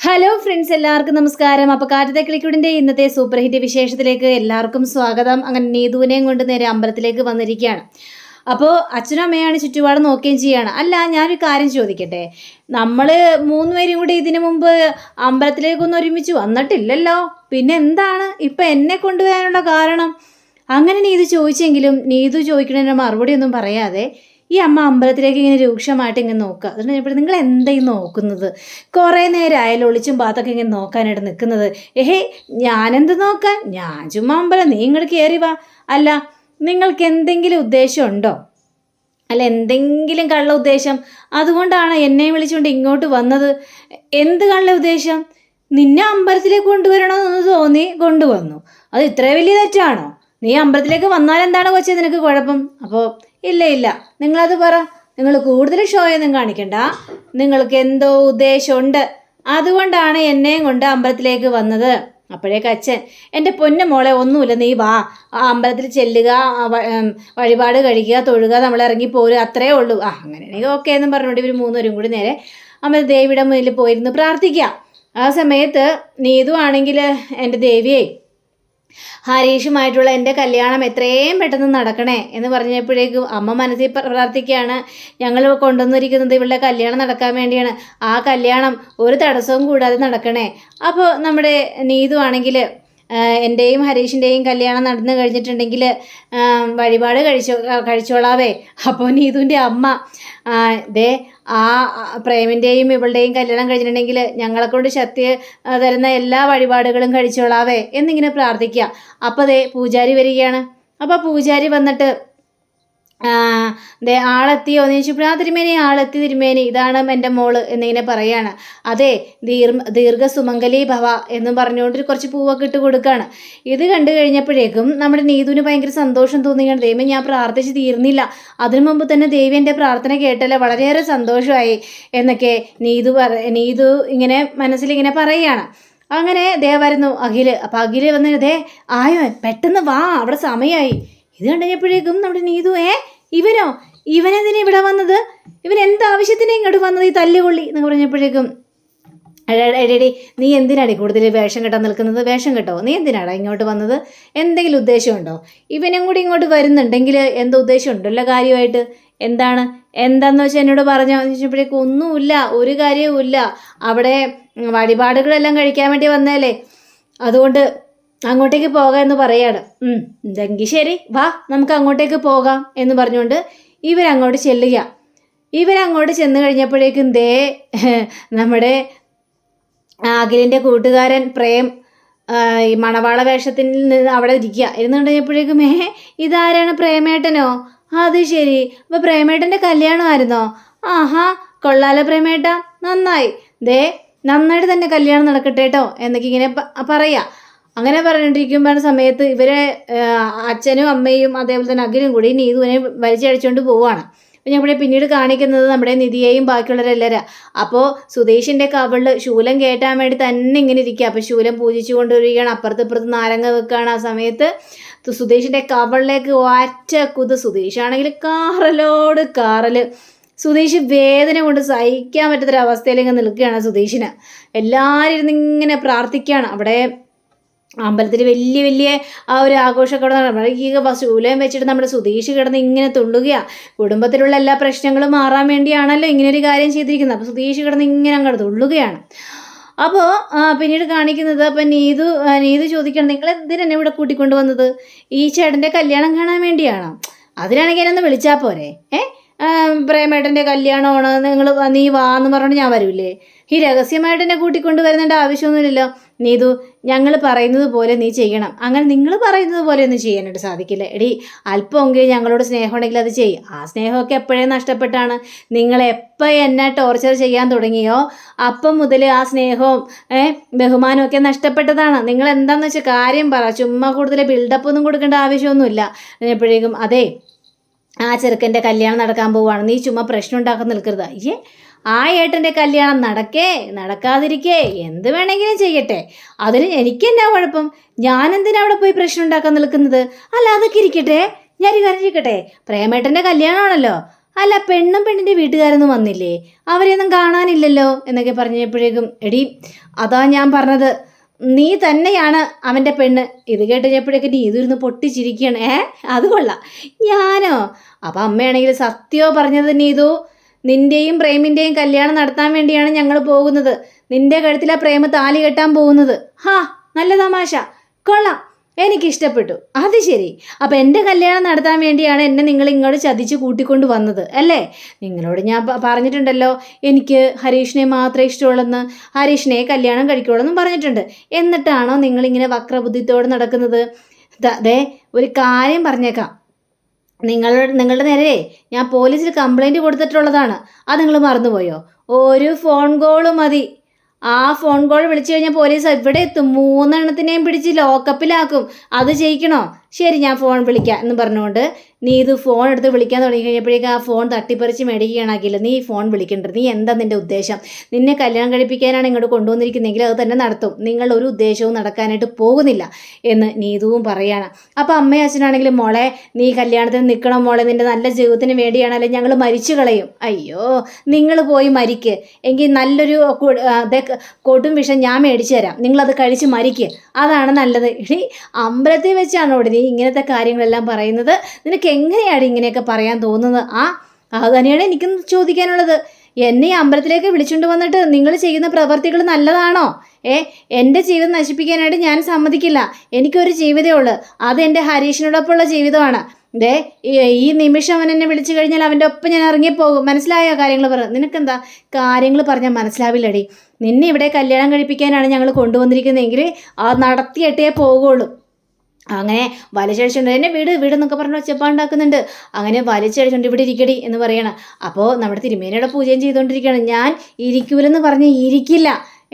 Hello friends, എല്ലാവർക്കും നമസ്കാരം. അപ്പോൾ കാറ്റത്തെ കിളിക്കൂടിൻ്റെ ഇന്നത്തെ സൂപ്പർ ഹിറ്റ് വിശേഷത്തിലേക്ക് എല്ലാവർക്കും സ്വാഗതം. അങ്ങനെ നീതുവിനെയും കൊണ്ട് നേരെ അമ്പലത്തിലേക്ക് വന്നിരിക്കുകയാണ്. അപ്പോൾ അച്ഛനും അമ്മയാണ് ചുറ്റുപാട് നോക്കുകയും ചെയ്യുകയാണ്. അല്ല, ഞാനൊരു കാര്യം ചോദിക്കട്ടെ, നമ്മൾ മൂന്നുപേരും കൂടി ഇതിനു മുമ്പ് അമ്പലത്തിലേക്കൊന്നും ഒരുമിച്ച് വന്നിട്ടില്ലല്ലോ, പിന്നെ എന്താണ് ഇപ്പം എന്നെ കൊണ്ടുവരാനുള്ള കാരണം? അങ്ങനെ നീതു ചോദിച്ചെങ്കിലും നീതു ചോദിക്കുന്നതിന് മറുപടി ഒന്നും പറയാതെ ഈ അമ്മ അമ്പലത്തിലേക്ക് ഇങ്ങനെ രൂക്ഷമായിട്ട് ഇങ്ങനെ നോക്കുക. അതുകൊണ്ട് എപ്പോഴും നിങ്ങൾ എന്തായി നോക്കുന്നത്? കുറേ നേരം ആയാലും ഒളിച്ചും പാത്തൊക്കെ ഇങ്ങനെ നോക്കാനായിട്ട് നിൽക്കുന്നത്. ഞാനെന്ത് നോക്കാൻ? ഞാൻ ചുമ്മാ അമ്പലം, നീ ഇങ്ങോട്ട് കയറി വാ. അല്ല, നിങ്ങൾക്ക് എന്തെങ്കിലും ഉദ്ദേശമുണ്ടോ? അല്ല, എന്തെങ്കിലും കള്ള ഉദ്ദേശം? അതുകൊണ്ടാണ് എന്നെ വിളിച്ചുകൊണ്ട് ഇങ്ങോട്ട് വന്നത്. എന്ത് കള്ള ഉദ്ദേശം? നിന്നെ അമ്പലത്തിലേക്ക് കൊണ്ടുവരണമെന്ന് തോന്നി കൊണ്ടുവന്നു. അത് ഇത്ര വലിയ തെറ്റാണോ? നീ അമ്പലത്തിലേക്ക് വന്നാൽ എന്താണ് കൊച്ചേ നിനക്ക് കുഴപ്പം? അപ്പോൾ ഇല്ല, നിങ്ങളത് പറ. നിങ്ങൾ കൂടുതൽ ഷോയൊന്നും കാണിക്കണ്ട. നിങ്ങൾക്ക് എന്തോ ഉദ്ദേശമുണ്ട്, അതുകൊണ്ടാണ് എന്നെയും കൊണ്ട് അമ്പലത്തിലേക്ക് വന്നത്. അപ്പോഴേക്ക് അച്ഛൻ, എൻ്റെ പൊന്നു മോളെ, ഒന്നുമില്ല, നീ വാ, ആ അമ്പലത്തിൽ ചെല്ലുക, വഴിപാട് കഴിക്കുക, തൊഴുക, നമ്മൾ ഇറങ്ങി പോരുക, അത്രേ ഉള്ളൂ. അങ്ങനെയാണെങ്കിൽ ഓക്കെ എന്നും പറഞ്ഞുകൊണ്ട് ഇവർ മൂന്നുപേരും കൂടി നേരെ ദേവിയുടെ മുന്നിൽ പോയിരുന്നു പ്രാർത്ഥിക്കുക. ആ സമയത്ത് നീതു ആണെങ്കിൽ, എൻ്റെ ദേവിയെ, ഹരീഷുമായിട്ടുള്ള എൻ്റെ കല്യാണം എത്രയും പെട്ടെന്ന് നടക്കണേ എന്ന് പറഞ്ഞപ്പോഴേക്കും അമ്മ മനസ്സിൽ പ്രാർത്ഥിക്കുകയാണ്. ഞങ്ങൾ കൊണ്ടുവന്നിരിക്കുന്നത് ഇവളുടെ കല്യാണം നടക്കാൻ വേണ്ടിയാണ്. ആ കല്യാണം ഒരു തടസ്സവും കൂടാതെ നടക്കണേ. അപ്പോൾ നമ്മുടെ നീതു ആണെങ്കിൽ, എൻ്റെയും ഹരീഷിൻ്റെയും കല്യാണം നടന്നു കഴിഞ്ഞിട്ടുണ്ടെങ്കിൽ വഴിപാട് കഴിച്ചോളാവേ. അപ്പോൾ നീതുവിൻ്റെ അമ്മ, ആ പ്രേമിൻ്റെയും ഇവളുടെയും കല്യാണം കഴിഞ്ഞിട്ടുണ്ടെങ്കിൽ ഞങ്ങളെക്കൊണ്ട് ശക്തി തരുന്ന എല്ലാ വഴിപാടുകളും കഴിച്ചോളാവേ എന്നിങ്ങനെ പ്രാർത്ഥിക്കുക. അപ്പോൾ പൂജാരി വരികയാണ്. അപ്പോൾ പൂജാരി വന്നിട്ട്, ആളെത്തിയോ എന്ന് ചോദിച്ചപ്പോൾ, തിരുമേനി ആളെത്തി തിരുമേനി, ഇതാണ് എൻ്റെ മോള് എന്നിങ്ങനെ പറയാണ്. അതെ, ദീർഘ സുമംഗലി ഭവ എന്നും പറഞ്ഞുകൊണ്ട് കുറച്ച് പൂവൊക്കെ ഇട്ട് കൊടുക്കുകയാണ്. ഇത് കണ്ടു കഴിഞ്ഞപ്പോഴേക്കും നമ്മുടെ നീതുവിന് ഭയങ്കര സന്തോഷം തോന്നുകയാണ്. ദൈവം, ഞാൻ പ്രാർത്ഥിച്ച് തീർന്നില്ല, അതിനു മുമ്പ് തന്നെ ദേവി എൻ്റെ പ്രാർത്ഥന കേട്ടല്ലോ, വളരെയേറെ സന്തോഷമായി എന്നൊക്കെ നീതു ഇങ്ങനെ മനസ്സിലിങ്ങനെ പറയുകയാണ്. അങ്ങനെ വരുന്നു അഖില്. അപ്പം അഖില് വന്ന്, ആയോ, പെട്ടെന്ന് വാ, അവിടെ സമയമായി. ഇത് കണ്ടുകഴിഞ്ഞപ്പോഴേക്കും നമ്മുടെ നീതു, ഇവനെന്തിനാ ഇവിടെ വന്നത്? ഇവൻ എന്താവശ്യത്തിനാ ഇങ്ങോട്ട് വന്നത്? ഈ തല്ലുകൊള്ളി എന്ന് പറഞ്ഞപ്പോഴേക്കും, എടേടി, നീ എന്തിനാടി കൂടുതൽ വേഷം കെട്ടാൻ നിൽക്കുന്നത്? വേഷം കെട്ടോ, നീ എന്തിനാടാ ഇങ്ങോട്ട് വന്നത്? എന്തെങ്കിലും ഉദ്ദേശമുണ്ടോ? ഇവനും കൂടി ഇങ്ങോട്ട് വരുന്നുണ്ടെങ്കിൽ എന്തോ ഉദ്ദേശം ഉണ്ടല്ലോ കാര്യമായിട്ട്. എന്താന്ന് വെച്ചാൽ എന്നോട് പറഞ്ഞോ എന്ന് ചോദിച്ചപ്പോഴേക്കും, ഒന്നുമില്ല, ഒരു കാര്യവുമില്ല, അവിടെ വഴിപാടുകളെല്ലാം കഴിക്കാൻ വേണ്ടി വന്നതല്ലേ, അതുകൊണ്ട് അങ്ങോട്ടേക്ക് പോകാം എന്ന് പറയാണ്. ഇതെങ്കിൽ ശരി, വാ, നമുക്ക് അങ്ങോട്ടേക്ക് പോകാം എന്ന് പറഞ്ഞുകൊണ്ട് ഇവരങ്ങോട്ട് ചെല്ലുക. ഇവരങ്ങോട്ട് ചെന്ന് കഴിഞ്ഞപ്പോഴേക്കും നമ്മുടെ അഖിലിൻ്റെ കൂട്ടുകാരൻ പ്രേം ഈ മണവാള വേഷത്തിൽ നിന്ന് അവിടെ ഇരിക്കുക. ഇരുന്ന് കഴിഞ്ഞപ്പോഴേക്കും, ഇതാരാണ്? പ്രേമേട്ടനോ? അത് ശരി, അപ്പോൾ പ്രേമേട്ടൻ്റെ കല്യാണമായിരുന്നോ? ആഹാ, കൊള്ളാലോ പ്രേമേട്ട, നന്നായി, നന്നായിട്ട് തന്നെ കല്യാണം നടക്കട്ടെ കേട്ടോ എന്നൊക്കെ ഇങ്ങനെ പറയാം. അങ്ങനെ പറഞ്ഞിട്ടിരിക്കുമ്പോൾ സമയത്ത് ഇവരെ അച്ഛനും അമ്മയും അതേപോലെ തന്നെ അഖിലും കൂടി നീതുവിനെ വലിച്ചഴിച്ചുകൊണ്ട് പോവുകയാണ്. അപ്പം ഞാൻ ഇവിടെ പിന്നീട് കാണിക്കുന്നത് നമ്മുടെ നിധിയെയും ബാക്കിയുള്ളവരെല്ലാവരാ. അപ്പോൾ സുധീഷിൻ്റെ കവളിൽ ശൂലം കയറ്റാൻ വേണ്ടി തന്നെ ഇങ്ങനെ ഇരിക്കുക. അപ്പോൾ ശൂലം പൂജിച്ചു കൊണ്ടുവരികയാണ്. അപ്പുറത്ത് നാരങ്ങ വെക്കുകയാണ്. ആ സമയത്ത് സുധീഷിൻ്റെ കവളിലേക്ക് ഒറ്റ കുത്. സുധീഷാണെങ്കിൽ കാറല്. സുധീഷ് വേദന കൊണ്ട് സഹിക്കാൻ പറ്റാത്തൊരവസ്ഥയിൽ ഇങ്ങനെ നിൽക്കുകയാണ് സുധീഷിന്. എല്ലാവരും ഇരുന്ന് ഇങ്ങനെ പ്രാർത്ഥിക്കുകയാണ്. അവിടെ അമ്പലത്തിൽ വലിയ ആ ഒരു ആഘോഷമൊക്കെ അവിടെ ഈ ശൂലം വെച്ചിട്ട് നമ്മുടെ സുധീഷ് കിടന്ന് ഇങ്ങനെ തുള്ളുകയാണ്. കുടുംബത്തിലുള്ള എല്ലാ പ്രശ്നങ്ങളും മാറാൻ വേണ്ടിയാണല്ലോ ഇങ്ങനൊരു കാര്യം ചെയ്തിരിക്കുന്നത്. അപ്പോൾ സുധീഷ് കിടന്ന് ഇങ്ങനെ അങ്ങോട്ട് തുള്ളുകയാണ്. അപ്പോൾ പിന്നീട് കാണിക്കുന്നത്, അപ്പം നീതു ചോദിക്കണം, നിങ്ങൾ എന്തിനാണ് ഇവിടെ കൂട്ടിക്കൊണ്ട് വന്നത്? ഈ ചേട്ടൻ്റെ കല്യാണം കാണാൻ വേണ്ടിയാണോ? അതിനാണെങ്കിൽ എന്നൊന്ന് വിളിച്ചാൽ പോരെ? പ്രേമേട്ടൻ്റെ കല്യാണമാണ്, നീ വാ എന്ന് പറഞ്ഞുകൊണ്ട് ഞാൻ വരൂലേ? ഈ രഹസ്യമായിട്ട് എന്നെ കൂട്ടിക്കൊണ്ട് വരുന്നതിൻ്റെ ആവശ്യമൊന്നുമില്ലല്ലോ. നീതു, ഞങ്ങൾ പറയുന്നത് പോലെ നീ ചെയ്യണം. അങ്ങനെ നിങ്ങൾ പറയുന്നത് പോലെ ഒന്നും ചെയ്യാനായിട്ട് സാധിക്കില്ല. അല്പമെങ്കിലും ഞങ്ങളോട് സ്നേഹം ഉണ്ടെങ്കിൽ അത് ചെയ്യും. ആ സ്നേഹമൊക്കെ എപ്പോഴേ നഷ്ടപ്പെട്ടാണ്. നിങ്ങൾ എപ്പോൾ എന്നെ ടോർച്ചർ ചെയ്യാൻ തുടങ്ങിയോ അപ്പം മുതൽ ആ സ്നേഹവും ബഹുമാനവും ഒക്കെ നഷ്ടപ്പെട്ടതാണ്. നിങ്ങൾ എന്താണെന്ന് വെച്ചാൽ കാര്യം പറ, ചുമ്മാ കൂടുതൽ ബിൽഡപ്പ് ഒന്നും കൊടുക്കേണ്ട ആവശ്യമൊന്നുമില്ല. എപ്പോഴേക്കും ആ ചെറുക്കൻ്റെ കല്യാണം നടക്കാൻ പോവുകയാണ്, നീ ചുമ്മാ പ്രശ്നം ഉണ്ടാക്കാൻ നിൽക്കരുത്. ആ ഏട്ടൻ്റെ കല്യാണം നടക്കാതിരിക്കേ എന്ത് വേണമെങ്കിലും ചെയ്യട്ടെ, അതിന് എനിക്കെന്നാ കുഴപ്പം? ഞാനെന്തിനാ അവിടെ പോയി പ്രശ്നം ഉണ്ടാക്കാൻ നിൽക്കുന്നത്? അല്ല, അതൊക്കെ ഇരിക്കട്ടെ, ഞാനൊരു കാര്യം ചെയ്യട്ടെ, പ്രേമേട്ടൻ്റെ കല്യാണമാണല്ലോ, അല്ല പെണ്ണും പെണ്ണിൻ്റെ വീട്ടുകാരൊന്നും വന്നില്ലേ, അവരെയൊന്നും കാണാനില്ലല്ലോ എന്നൊക്കെ പറഞ്ഞപ്പോഴേക്കും എടി അതാ ഞാൻ പറഞ്ഞത്, നീ തന്നെയാണ് അവൻ്റെ പെണ്ണ്. ഇത് കേട്ടപ്പോഴേക്കും നീതു ഇരുന്ന് പൊട്ടിച്ചിരിക്കുകയാണ്. അത് കൊള്ളാം, ഞാനോ? അപ്പം അമ്മയാണെങ്കിൽ സത്യമോ പറഞ്ഞത് നീതു, നിൻ്റെയും പ്രേമിൻ്റെയും കല്യാണം നടത്താൻ വേണ്ടിയാണ് ഞങ്ങൾ പോകുന്നത്. നിൻ്റെ കഴുത്തിലെ പ്രേമ താലി കെട്ടാൻ പോകുന്നത്. നല്ല തമാശ, കൊള്ളാം, എനിക്കിഷ്ടപ്പെട്ടു. അത് ശരി, അപ്പം എൻ്റെ കല്യാണം നടത്താൻ വേണ്ടിയാണ് എന്നെ നിങ്ങൾ ഇങ്ങോട്ട് ചതിച്ച് കൂട്ടിക്കൊണ്ട് വന്നത് അല്ലേ? നിങ്ങളോട് ഞാൻ പറഞ്ഞിട്ടുണ്ടല്ലോ എനിക്ക് ഹരീഷിനെ മാത്രമേ ഇഷ്ടമുള്ളെന്ന്, ഹരീഷിനെ കല്യാണം കഴിക്കുള്ളൂ പറഞ്ഞിട്ടുണ്ട്. എന്നിട്ടാണോ നിങ്ങളിങ്ങനെ വക്രബുദ്ധിത്തോടെ നടക്കുന്നത്? അതെ, ഒരു കാര്യം പറഞ്ഞേക്കാം, നിങ്ങളുടെ നേരെ ഞാൻ പോലീസിൽ കംപ്ലൈൻറ്റ് കൊടുത്തിട്ടുള്ളതാണ്. അത് നിങ്ങൾ മറന്നുപോയോ? ഒരു ഫോൺ കോള് മതി, ആ ഫോൺ കോൾ വിളിച്ചു കഴിഞ്ഞാൽ പോലീസ് ഇവിടെ എത്തും, 3 എണ്ണത്തിനെയും പിടിച്ച് ലോക്കപ്പിലാക്കും. അത് ചെയ്യിക്കണോ? ശരി, ഞാൻ ഫോൺ വിളിക്കാം എന്ന് പറഞ്ഞുകൊണ്ട് നീതു ഫോൺ എടുത്ത് വിളിക്കാൻ തുടങ്ങി കഴിഞ്ഞപ്പോഴേക്കും ആ ഫോൺ തട്ടിപ്പറിച്ച് മേടിക്കുകയാണെങ്കില് നീ ഫോൺ വിളിക്കേണ്ടത്. നീ എന്താ നിൻ്റെ ഉദ്ദേശം? നിന്നെ കല്യാണം കഴിപ്പിക്കാനാണ് ഇങ്ങോട്ട് കൊണ്ടുവന്നിരിക്കുന്നതെങ്കിൽ അത് തന്നെ നടത്തും. നിങ്ങൾ ഒരു ഉദ്ദേശവും നടക്കാനായിട്ട് പോകുന്നില്ല എന്ന് നീതുവും പറയാണ്. അപ്പോൾ അമ്മയും അച്ഛനാണെങ്കിലും മോളെ നീ കല്യാണത്തിന് നിൽക്കണം മോളെ, നിൻ്റെ നല്ല ജീവിതത്തിന് വേണ്ടിയാണല്ലേ, ഞങ്ങൾ മരിച്ചു കളയും. അയ്യോ, നിങ്ങൾ പോയി മരിക്ക്, എങ്കിൽ നല്ലൊരു കൊടും വിഷം ഞാൻ മേടിച്ചു തരാം, നിങ്ങളത് കഴിച്ച് മരിക്ക്, അതാണ് നല്ലത്. ഇനി അമ്പലത്തിൽ വെച്ചാണോ നീ ഇങ്ങനത്തെ കാര്യങ്ങളെല്ലാം പറയുന്നത്? നിനക്ക് എങ്ങനെയാണ് ഇങ്ങനെയൊക്കെ പറയാൻ തോന്നുന്നത്? അത് തന്നെയാണ് എനിക്കും ചോദിക്കാനുള്ളത്. എന്നെ ഈ അമ്പലത്തിലേക്ക് വിളിച്ചുകൊണ്ട് വന്നിട്ട് നിങ്ങൾ ചെയ്യുന്ന പ്രവർത്തികൾ നല്ലതാണോ? എൻ്റെ ജീവിതം നശിപ്പിക്കാനായിട്ട് ഞാൻ സമ്മതിക്കില്ല. എനിക്കൊരു ജീവിതമേ ഉള്ളൂ, അത് എൻ്റെ ഹരീഷിനോടൊപ്പമുള്ള ജീവിതമാണ്. ഈ നിമിഷം അവൻ എന്നെ വിളിച്ചു കഴിഞ്ഞാൽ അവൻ്റെ ഒപ്പം ഞാൻ ഇറങ്ങിപ്പോകും. മനസ്സിലായോ കാര്യങ്ങൾ പറ? നിനക്കെന്താ കാര്യങ്ങൾ പറഞ്ഞാൽ മനസ്സിലാവില്ലടി. നിന്നെ ഇവിടെ കല്യാണം കഴിപ്പിക്കാനാണ് ഞങ്ങൾ കൊണ്ടുവന്നിരിക്കുന്നതെങ്കിൽ അത് നടത്തിയിട്ടേ പോകുള്ളൂ. അങ്ങനെ വലിച്ചഴിച്ചുകൊണ്ട് എന്നെ വീടെന്നൊക്കെ പറഞ്ഞ് ഒച്ചപ്പാണ്ടാക്കുന്നുണ്ട്. അങ്ങനെ വലിച്ചഴിച്ചുകൊണ്ട് ഇവിടെ ഇരിക്കടി എന്ന് പറയണം. അപ്പോൾ നമ്മുടെ തിരുമേനിയുടെ പൂജയും ചെയ്തുകൊണ്ടിരിക്കുകയാണ്. ഞാൻ ഇരിക്കൂലെന്ന് പറഞ്ഞ് ഇരിക്കില്ല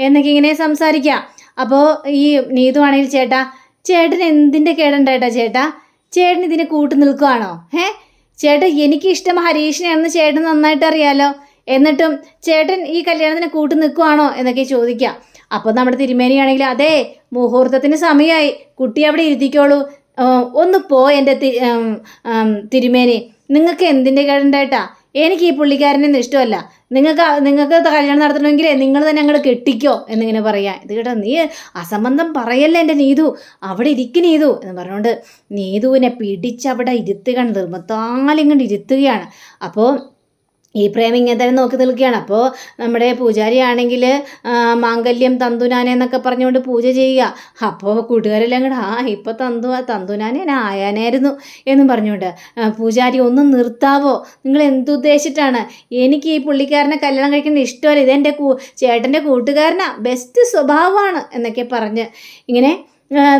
എന്നൊക്കെ ഇങ്ങനെ സംസാരിക്കാം. അപ്പോൾ ഈ നീതുവാണെങ്കിൽ ചേട്ടൻ എന്തിൻ്റെ കേടുണ്ടായിട്ടാ ചേട്ടൻ ഇതിനെ കൂട്ടു നിൽക്കുകയാണോ? ചേട്ടൻ എനിക്കിഷ്ടം ഹരീഷിനെയാണെന്ന് ചേട്ടൻ നന്നായിട്ട് അറിയാലോ, എന്നിട്ടും ചേട്ടൻ ഈ കല്യാണത്തിന് കൂട്ടു നിൽക്കുകയാണോ എന്നൊക്കെ ചോദിക്കാം. അപ്പോൾ നമ്മുടെ തിരുമേനിയാണെങ്കിൽ അതെ, മുഹൂർത്തത്തിന് സമയമായി, കുട്ടി അവിടെ ഇരുത്തിക്കോളൂ, ഒന്ന് എൻ്റെ തിരുമേനി, നിങ്ങൾക്ക് എന്തിൻ്റെ കേടുണ്ടായിട്ടാ? എനിക്ക് ഈ പുള്ളിക്കാരനൊന്നും ഇഷ്ടമല്ല, നിങ്ങൾക്ക് കല്യാണം നടത്തണമെങ്കിൽ നിങ്ങൾ തന്നെ അങ്ങോട്ട് കെട്ടിക്കോ എന്നിങ്ങനെ പറയാം. ഇത് കേട്ടോ, നീ അസംബന്ധം പറയല്ലേ എൻ്റെ നീതു, അവിടെ ഇരിക്കും നീതു എന്ന് പറഞ്ഞുകൊണ്ട് നീതുവിനെ പിടിച്ചവിടെ ഇരുത്തുകയാണ്, നിർമ്മത്താലിങ്ങോട്ട് ഇരുത്തുകയാണ്. അപ്പോൾ ഈ പ്രേമം ഇങ്ങനെ തന്നെ നോക്കി നിൽക്കുകയാണ്. അപ്പോൾ നമ്മുടെ പൂജാരി ആണെങ്കിൽ മാംഗല്യം തന്തുനാനെ എന്നൊക്കെ പറഞ്ഞുകൊണ്ട് പൂജ ചെയ്യുക. അപ്പോൾ കൂട്ടുകാരെല്ലാം കൂടെ ഇപ്പോൾ തന്തുനാനെ ആയാനായിരുന്നു എന്നും പറഞ്ഞുകൊണ്ട് പൂജാരി ഒന്ന് നിർത്താവോ, നിങ്ങൾ എന്തുദ്ദേശിച്ചിട്ടാണ്? എനിക്ക് ഈ പുള്ളിക്കാരനെ കല്യാണം കഴിക്കുന്നത് ഇഷ്ടമല്ല, ഇതെൻ്റെ ചേട്ടൻ്റെ കൂട്ടുകാരനാ, ബെസ്റ്റ് സ്വഭാവമാണ് എന്നൊക്കെ പറഞ്ഞ് ഇങ്ങനെ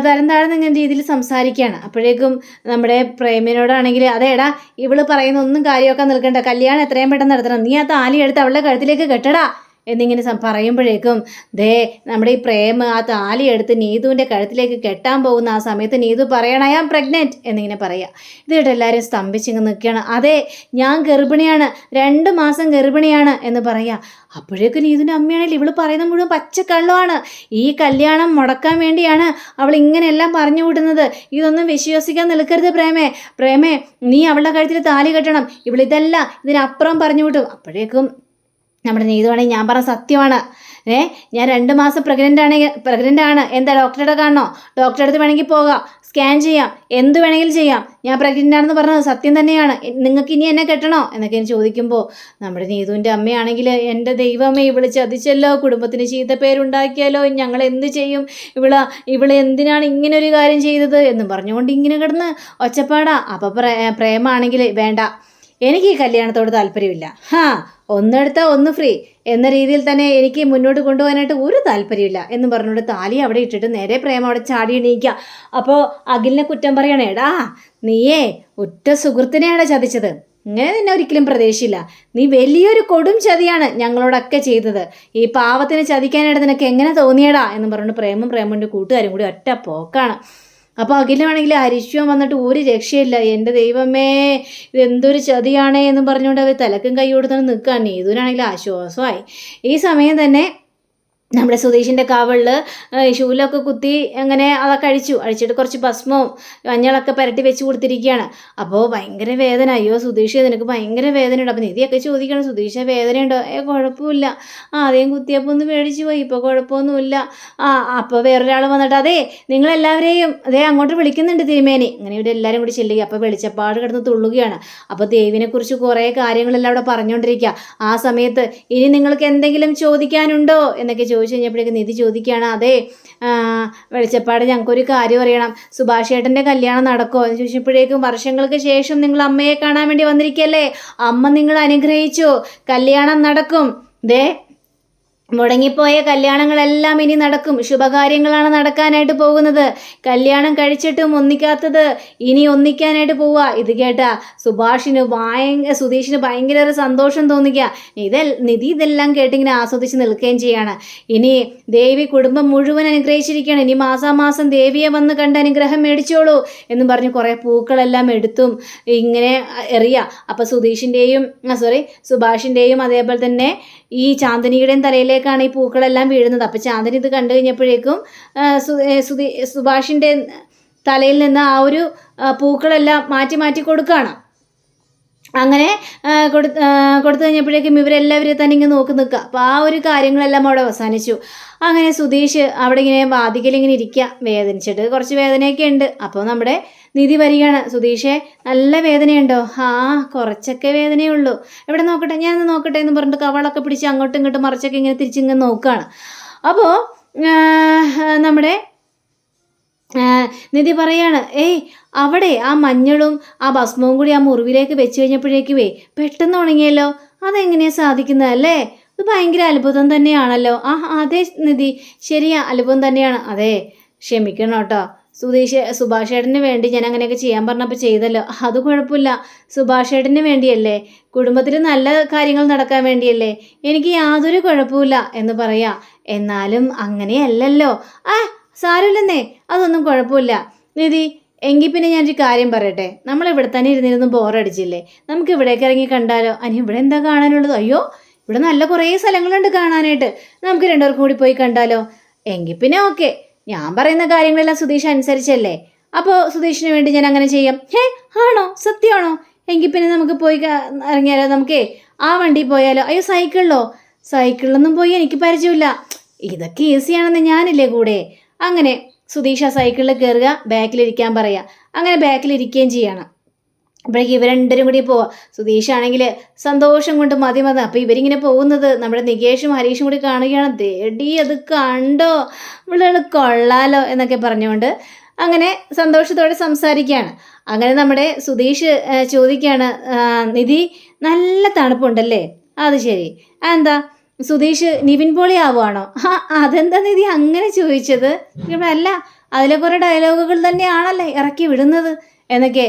തരം താഴ്ന്ന ഇങ്ങനെ രീതിയിൽ സംസാരിക്കുകയാണ്. അപ്പോഴേക്കും നമ്മുടെ പ്രേമിനോടാണെങ്കിൽ അതേടാ ഇവള് പറയുന്ന ഒന്നും കാര്യമൊക്കെ നിൽക്കണ്ട, കല്യാണം എത്രയും പെട്ടെന്ന് നടത്തണം, നീ ആ താലി എടുത്ത് അവളുടെ കഴുത്തിലേക്ക് കെട്ടടാ എന്നിങ്ങനെ പറയുമ്പോഴേക്കും നമ്മുടെ ഈ പ്രേമ ആ താലി എടുത്ത് നീതുവിൻ്റെ കഴുത്തിലേക്ക് കെട്ടാൻ പോകുന്ന ആ സമയത്ത് നീതു പറയണം ഐ ആം പ്രഗ്നൻറ്റ് എന്നിങ്ങനെ പറയുക. ഇത് കേട്ട് എല്ലാവരും സ്തംഭിച്ചിങ്ങ് നിൽക്കുകയാണ്. അതെ, ഞാൻ ഗർഭിണിയാണ്, 2 മാസം ഗർഭിണിയാണ് എന്ന് പറയുക. അപ്പോഴേക്കും നീതുവിൻ്റെ അമ്മയാണെങ്കിൽ ഇവള് പറയുന്ന മുഴുവൻ പച്ചക്കള്ളമാണ്. ഈ കല്യാണം മുടക്കാൻ വേണ്ടിയാണ് അവൾ ഇങ്ങനെയെല്ലാം പറഞ്ഞു വിടുന്നത്. ഇതൊന്നും വിശ്വസിക്കാൻ നിൽക്കരുത് പ്രേമേ, നീ അവളുടെ കഴുത്തിൽ താലി കെട്ടണം, ഇവളിതല്ല ഇതിനപ്പുറം പറഞ്ഞു വിട്ടു. അപ്പോഴേക്കും നമ്മുടെ നീതുവാണെങ്കിൽ ഞാൻ പറഞ്ഞ സത്യമാണ്, ഞാൻ 2 മാസം പ്രഗ്നൻ്റ് ആണ്. എന്താ ഡോക്ടറുടെ കാണണോ? ഡോക്ടറെ അടുത്ത് വേണമെങ്കിൽ പോകാം, സ്കാൻ ചെയ്യാം, എന്ത് വേണമെങ്കിലും ചെയ്യാം, ഞാൻ പ്രഗ്നൻ്റ് ആണെന്ന് പറഞ്ഞത് സത്യം തന്നെയാണ്, നിങ്ങൾക്ക് ഇനി എന്നെ കെട്ടണോ എന്നൊക്കെ ഞാൻ ചോദിക്കുമ്പോൾ നമ്മുടെ നീതുവിൻ്റെ അമ്മയാണെങ്കിൽ എൻ്റെ ദൈവമേ ഇവള് ചതിച്ചല്ലോ, കുടുംബത്തിന് ചീത്തപ്പേരുണ്ടാക്കിയാലോ, ഞങ്ങൾ എന്ത് ചെയ്യും, ഇവള് എന്തിനാണ് ഇങ്ങനെ ഒരു കാര്യം ചെയ്തത് എന്നും പറഞ്ഞുകൊണ്ട് ഇങ്ങനെ കിടന്ന് ഒച്ചപ്പാടാ. അപ്പോൾ പ്രേമാണെങ്കിൽ വേണ്ട, എനിക്ക് ഈ കല്യാണത്തോട് താല്പര്യമില്ല, ഒന്നെടുത്താൽ ഒന്ന് ഫ്രീ എന്ന രീതിയിൽ തന്നെ എനിക്ക് മുന്നോട്ട് കൊണ്ടുപോകാനായിട്ട് ഒരു താല്പര്യമില്ല എന്ന് പറഞ്ഞുകൊണ്ട് താലി അവിടെ ഇട്ടിട്ട് നേരെ പ്രേമം അവിടെ ചാടി എണീക്കുക. അപ്പോൾ അഖിലിനെ കുറ്റം പറയണേ, എടാ നീയേ ഉറ്റ സുഹൃത്തിനെയാണ് ചതിച്ചത്, ഇങ്ങനെ നിന്നെ ഒരിക്കലും പ്രതീക്ഷിച്ചില്ല, നീ വലിയൊരു കൊടും ചതിയാണ് ഞങ്ങളോടൊക്കെ ചെയ്തത്, ഈ പാവത്തിനെ ചതിക്കാനായിട്ട് നിനക്ക് എങ്ങനെ തോന്നിയടാ എന്ന് പറഞ്ഞുകൊണ്ട് പ്രേമൻ്റെ കൂട്ടുകാരും കൂടി ഒറ്റ പോക്കാണ്. അപ്പോൾ അഖിലാണെങ്കിൽ ഹരീശ്വൻ വന്നിട്ട് ഒരു രക്ഷയില്ല, എൻ്റെ ദൈവമേ ഇതെന്തൊരു ചതിയാണേ എന്ന് പറഞ്ഞുകൊണ്ട് അവർ തലക്കും കൈ കൊടുത്താണ് നിൽക്കുകയാണ്. നീതുവിനാണെങ്കിൽ ആശ്വാസമായി. ഈ സമയം തന്നെ നമ്മുടെ സുധീഷിൻ്റെ കവിളിൽ ശൂലമൊക്കെ കുത്തി അങ്ങനെ അതൊക്കെ അഴിച്ചിട്ട് കുറച്ച് ഭസ്മവും മഞ്ഞളൊക്കെ പുരട്ടി വെച്ച് കൊടുത്തിരിക്കുകയാണ്. അപ്പോൾ ഭയങ്കര വേദന. അയ്യോ സുധീഷ് നിനക്ക് ഭയങ്കര വേദനയുണ്ട്. അപ്പോൾ നിധിയൊക്കെ ചോദിക്കണം, സുധീഷ് വേദനയുണ്ടോ? കുഴപ്പമില്ല, ആദ്യം കുത്തിയപ്പോൾ ഒന്ന് പേടിച്ച് പോയി, ഇപ്പോൾ കുഴപ്പമൊന്നുമില്ല. അപ്പോൾ വേറൊരാൾ വന്നിട്ട് അതെ നിങ്ങളെല്ലാവരെയും അങ്ങോട്ട് വിളിക്കുന്നുണ്ട് തിരുമേനി. അങ്ങനെ ഇവരെല്ലാവരും കൂടി ചെല്ലുക. അപ്പോൾ വെളിച്ചപ്പാട് കിടന്ന് തുള്ളുകയാണ്. അപ്പോൾ ദേവിനെക്കുറിച്ച് കുറേ കാര്യങ്ങളെല്ലാം അവിടെ പറഞ്ഞുകൊണ്ടിരിക്കുക. ആ സമയത്ത് ഇനി നിങ്ങൾക്ക് എന്തെങ്കിലും ചോദിക്കാനുണ്ടോ എന്നൊക്കെ ചോദിച്ചു കഴിഞ്ഞപ്പോഴേക്കും നിധി ചോദിക്കുകയാണ്, അതെ വെളിച്ചപ്പാട് ഞങ്ങൾക്കൊരു കാര്യം അറിയണം, സുഭാഷ് ഏട്ടൻ്റെ കല്യാണം നടക്കുമോ എന്ന് ചോദിച്ചപ്പോഴേക്കും വർഷങ്ങൾക്ക് ശേഷം നിങ്ങൾ അമ്മയെ കാണാൻ വേണ്ടി വന്നിരിക്കല്ലേ, അമ്മ നിങ്ങൾ അനുഗ്രഹിച്ചു, കല്യാണം നടക്കും. മുടങ്ങിപ്പോയ കല്യാണങ്ങളെല്ലാം ഇനി നടക്കും. ശുഭകാര്യങ്ങളാണ് നടക്കാനായിട്ട് പോകുന്നത്. കല്യാണം കഴിച്ചിട്ടും ഒന്നിക്കാത്തത് ഇനി ഒന്നിക്കാനായിട്ട് പോവുക. ഇത് കേട്ടാ സുധീഷിന് ഭയങ്കര സന്തോഷം തോന്നിക്കുക. നിധി ഇതെല്ലാം കേട്ടിങ്ങനെ ആസ്വദിച്ച് നിൽക്കുകയും ചെയ്യാണ്. ഇനി ദേവി കുടുംബം മുഴുവൻ അനുഗ്രഹിച്ചിരിക്കുകയാണ്. ഇനി മാസാമാസം ദേവിയെ വന്ന് കണ്ട് അനുഗ്രഹം മേടിച്ചോളൂ എന്നും പറഞ്ഞ് കുറേ പൂക്കളെല്ലാം എടുത്തും ഇങ്ങനെ എറിയുക. അപ്പോൾ സുഭാഷിൻ്റെയും അതേപോലെ തന്നെ ഈ ചാന്ദിനിയുടെയും തലയിലേക്കാണ് ഈ പൂക്കളെല്ലാം വീഴുന്നത്. അപ്പോൾ ചാന്ദിനി ഇത് കണ്ടു കഴിഞ്ഞപ്പോഴേക്കും സുഭാഷിൻ്റെ തലയിൽ നിന്ന് ആ ഒരു പൂക്കളെല്ലാം മാറ്റി മാറ്റി കൊടുക്കുകയാണ്. അങ്ങനെ കൊടുത്തു കഴിഞ്ഞപ്പോഴേക്കും ഇവരെല്ലാവരും തന്നെ ഇങ്ങനെ നോക്കി നിൽക്കുക. അപ്പോൾ ആ ഒരു കാര്യങ്ങളെല്ലാം അവിടെ അവസാനിച്ചു. അങ്ങനെ സുധീഷ് അവിടെ ഇങ്ങനെ വാതിക്കലിങ്ങനെ ഇരിക്കുക, വേദനിച്ചിട്ട് കുറച്ച് വേദനയൊക്കെ ഉണ്ട്. അപ്പോൾ നമ്മുടെ നിധി വരികയാണ്. സുധീഷേ നല്ല വേദനയുണ്ടോ? കുറച്ചൊക്കെ വേദനയുള്ളൂ, എവിടെ നോക്കട്ടെ, ഞാനൊന്ന് നോക്കട്ടെ എന്ന് പറഞ്ഞിട്ട് കവളൊക്കെ പിടിച്ച് അങ്ങോട്ടും ഇങ്ങോട്ടും മറിച്ചൊക്കെ ഇങ്ങനെ തിരിച്ചിങ്ങനെ നോക്കുകയാണ്. അപ്പോൾ നമ്മുടെ നിധി പറയാണ്, അവിടെ ആ മഞ്ഞളും ആ ഭസ്മവും കൂടി ആ മുറിവിലേക്ക് വെച്ച് കഴിഞ്ഞപ്പോഴേക്കുവേ പെട്ടെന്ന് ഉണങ്ങിയല്ലോ, അതെങ്ങനെയാണ് സാധിക്കുന്നതല്ലേ? ഇത് ഭയങ്കര അത്ഭുതം തന്നെയാണല്ലോ. അതെ നിധി, ശരിയാ, അത്ഭുതം തന്നെയാണ്. അതെ ക്ഷമിക്കണം കേട്ടോ, സുഭാഷ് ഏട്ടന് വേണ്ടി ഞാൻ അങ്ങനെയൊക്കെ ചെയ്യാൻ പറഞ്ഞപ്പോൾ ചെയ്തല്ലോ, അത് കുഴപ്പമില്ല. സുഭാഷ് ഏട്ടന് വേണ്ടിയല്ലേ, കുടുംബത്തിൽ നല്ല കാര്യങ്ങൾ നടക്കാൻ വേണ്ടിയല്ലേ, എനിക്ക് യാതൊരു കുഴപ്പമില്ല എന്ന് പറയാ. എന്നാലും അങ്ങനെയല്ലല്ലോ. സാരമില്ലെന്നേ, അതൊന്നും കുഴപ്പമില്ല. നിധി, എങ്കിൽ പിന്നെ ഞാനൊരു കാര്യം പറയട്ടെ, നമ്മളിവിടെ തന്നെ ഇരുന്നിരുന്ന് ബോറടിച്ചില്ലേ, നമുക്ക് ഇവിടേക്ക് ഇറങ്ങി കണ്ടാലോ? ഇവിടെ എന്താ കാണാനുള്ളത്? അയ്യോ ഇവിടെ നല്ല കുറേ സ്ഥലങ്ങളുണ്ട് കാണാനായിട്ട്, നമുക്ക് രണ്ടുപേർക്കും കൂടി പോയി കണ്ടാലോ? എങ്കിൽ പിന്നെ ഓക്കെ, ഞാൻ പറയുന്ന കാര്യങ്ങളെല്ലാം സുധീഷ് അനുസരിച്ചല്ലേ, അപ്പോൾ സുധീഷിന് വേണ്ടി ഞാൻ അങ്ങനെ ചെയ്യാം. ആണോ, സത്യമാണോ? എങ്കിൽ പിന്നെ നമുക്ക് പോയി ഇറങ്ങിയാലോ? നമുക്കേ ആ വണ്ടി പോയാലോ? അയ്യോ സൈക്കിളിലൊന്നും പോയി എനിക്ക് പരിചയമില്ല, ഇതൊക്കെ ഈസിയാണെന്ന് ഞാനില്ലേ കൂടെ. അങ്ങനെ സുധീഷ് ആ സൈക്കിളിൽ കയറുക, ബാക്കിലിരിക്കാൻ പറയുക. അങ്ങനെ ബാക്കിലിരിക്കുകയും ചെയ്യണം. അപ്പോഴേക്കും ഇവർ രണ്ടുപേരും കൂടി പോവാം. സുധീഷാണെങ്കിൽ സന്തോഷം കൊണ്ട് മതി. അപ്പോൾ ഇവരിങ്ങനെ പോകുന്നത് നമ്മുടെ നികേഷും ഹരീഷും കൂടി കാണുകയാണ്. ദേടി അത് കണ്ടോ, ഇവളുകൾ കൊള്ളാലോ എന്നൊക്കെ പറഞ്ഞുകൊണ്ട് അങ്ങനെ സന്തോഷത്തോടെ സംസാരിക്കുകയാണ്. അങ്ങനെ നമ്മുടെ സുധീഷ് ചോദിക്കുകയാണ്, നിധി നല്ല തണുപ്പുണ്ടല്ലേ? അത് ശരി, എന്താ സുധീഷ് നിവിൻ പോളി ആവുകയാണോ? അതെന്താ നിധി അങ്ങനെ ചോദിച്ചത്? അല്ല, അതിലെ കുറേ ഡയലോഗുകൾ തന്നെയാണല്ലേ ഇറക്കി വിടുന്നത് എന്നൊക്കെ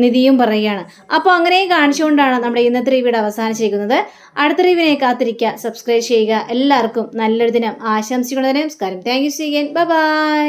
നിധിയും പറയുകയാണ്. അപ്പോൾ അങ്ങനെയും കാണിച്ചുകൊണ്ടാണ് നമ്മുടെ ഇന്നത്തെ റിവ്യൂടെ അവസാനിച്ചിരിക്കുന്നത്. അടുത്ത റിവ്യൂവിനെ കാത്തിരിക്കുക, സബ്സ്ക്രൈബ് ചെയ്യുക. എല്ലാവർക്കും നല്ലൊരു ദിനം ആശംസിക്കുന്നതിന് നമസ്കാരം. Thank you. See you again. Bye by.